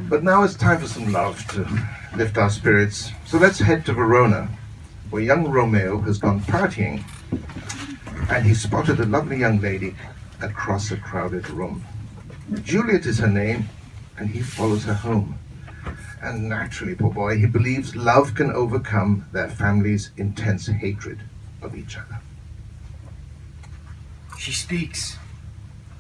But now it's time for some love to lift our spirits. So let's head to Verona, where young Romeo has gone partying, and he spotted a lovely young lady across a crowded room. Juliet is her name, and he follows her home. And naturally, poor boy, he believes love can overcome their family's intense hatred of each other. She speaks.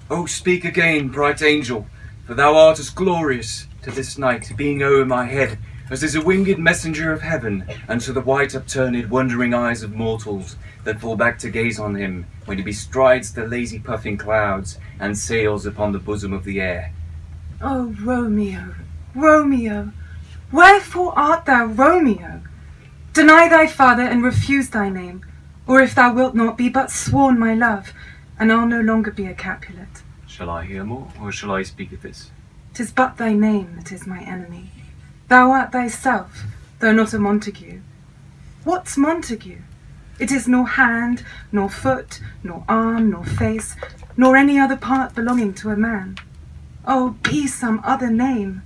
Oh, speak again, bright angel, for thou art as glorious to this night, being o'er my head, as is a winged messenger of heaven, unto the white upturned wondering eyes of mortals, that fall back to gaze on him, when he bestrides the lazy puffing clouds, and sails upon the bosom of the air. Oh, Romeo, Romeo, wherefore art thou Romeo? Deny thy father and refuse thy name, or if thou wilt not, be but sworn my love, and I'll no longer be a Capulet. Shall I hear more, or shall I speak of this? 'Tis but thy name that is my enemy. Thou art thyself, though not a Montague. What's Montague? It is nor hand, nor foot, nor arm, nor face, nor any other part belonging to a man. Oh, be some other name.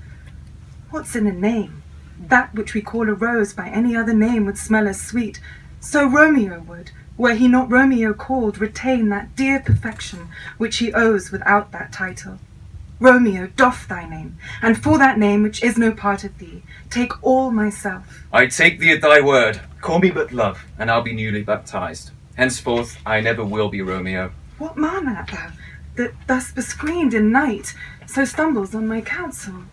What's in a name? That which we call a rose by any other name would smell as sweet. So Romeo would, were he not Romeo called, retain that dear perfection which he owes without that title. Romeo, doff thy name, and for that name which is no part of thee, take all myself. I take thee at thy word. Call me but love, and I'll be newly baptized. Henceforth I never will be Romeo. What man art thou, that thus bescreened in night, so stumbles on my counsel?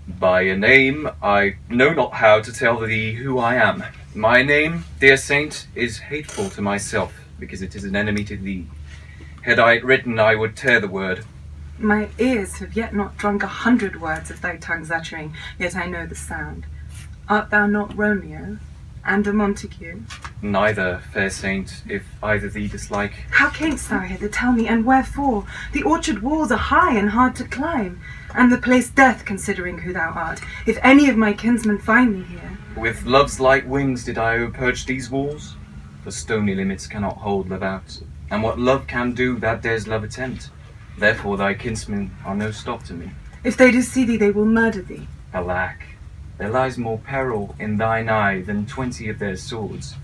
By a name, I know not how to tell thee who I am. My name, dear saint, is hateful to myself, because it is an enemy to thee. Had I it written, I would tear the word. My ears have yet not drunk 100 words of thy tongue's uttering, yet I know the sound. Art thou not Romeo, and a Montague? Neither, fair saint, if either thee dislike. How camest thou hither, tell me, and wherefore? The orchard walls are high and hard to climb, and the place death, considering who thou art, if any of my kinsmen find me here. With love's light wings did I purge these walls, for stony limits cannot hold love out, and what love can do, that dares love attempt. Therefore thy kinsmen are no stop to me. If they do see thee, they will murder thee. Alack, there lies more peril in thine eye than 20 of their swords.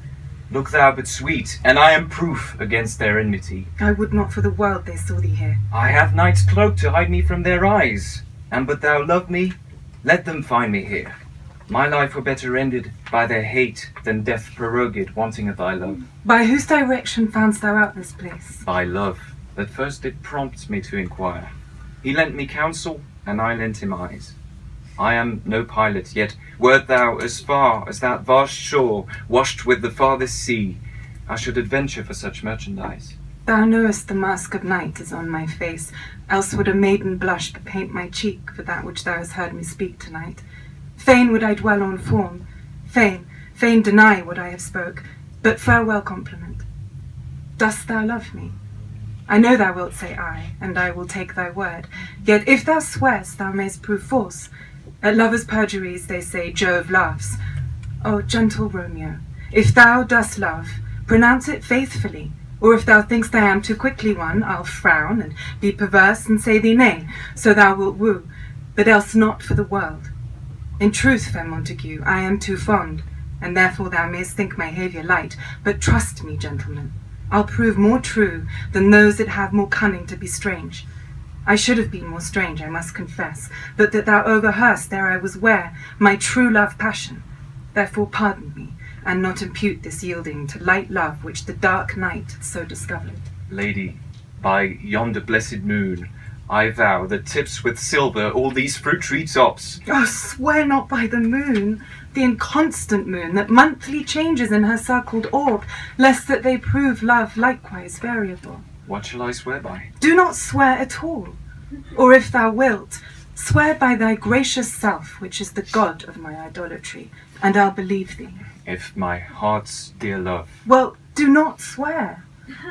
Look thou but sweet, and I am proof against their enmity. I would not for the world they saw thee here. I have night's cloak to hide me from their eyes, and but thou love me, let them find me here. My life were better ended by their hate than death prorogued, wanting of thy love. By whose direction foundst thou out this place? By love, that first did prompt me to inquire. He lent me counsel, and I lent him eyes. I am no pilot, yet wert thou as far as that vast shore, washed with the farthest sea, I should adventure for such merchandise. Thou knowest the mask of night is on my face, else would a maiden blush bepaint my cheek for that which thou hast heard me speak tonight. Fain would I dwell on form, fain deny what I have spoke, but farewell compliment. Dost thou love me? I know thou wilt say aye, and I will take thy word. Yet if thou swearst, thou mayst prove false. At lovers' perjuries, they say, Jove laughs. O gentle Romeo, if thou dost love, pronounce it faithfully. Or if thou thinkst I am too quickly won, I'll frown and be perverse and say thee nay, so thou wilt woo, but else not for the world. In truth, fair Montague, I am too fond, and therefore thou mayst think my behaviour light, but trust me, gentlemen, I'll prove more true than those that have more cunning to be strange. I should have been more strange, I must confess, but that thou overheardst there I was ware, my true love passion. Therefore pardon me, and not impute this yielding to light love which the dark night hath so discovered. Lady, by yonder blessed moon, I vow that tips with silver all these fruit tree tops. Oh, swear not by the moon, the inconstant moon that monthly changes in her circled orb, lest that they prove love likewise variable. What shall I swear by? Do not swear at all, or if thou wilt, swear by thy gracious self, which is the god of my idolatry, and I'll believe thee. If my heart's dear love. Well, do not swear.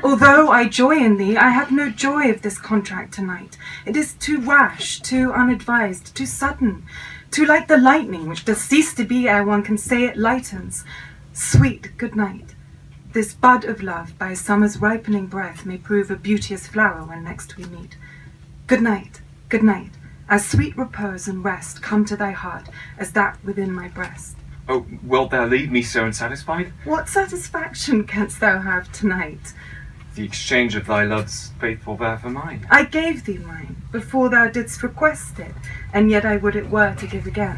Although I joy in thee, I have no joy of this contract tonight. It is too rash, too unadvised, too sudden, too like the lightning which does cease to be ere one can say it lightens. Sweet good night. This bud of love, by summer's ripening breath, may prove a beauteous flower when next we meet. Good night, as sweet repose and rest come to thy heart as that within my breast. Oh, wilt thou leave me so unsatisfied? What satisfaction canst thou have tonight? The exchange of thy love's faithful there for mine. I gave thee mine, before thou didst request it, and yet I would it were to give again.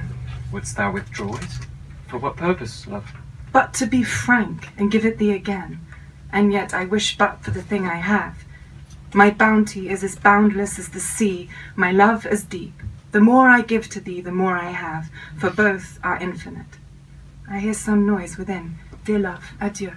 Wouldst thou withdraw it? For what purpose, love? But to be frank, and give it thee again, and yet I wish but for the thing I have. My bounty is as boundless as the sea, my love as deep. The more I give to thee, the more I have, for both are infinite. I hear some noise within. Dear love, adieu.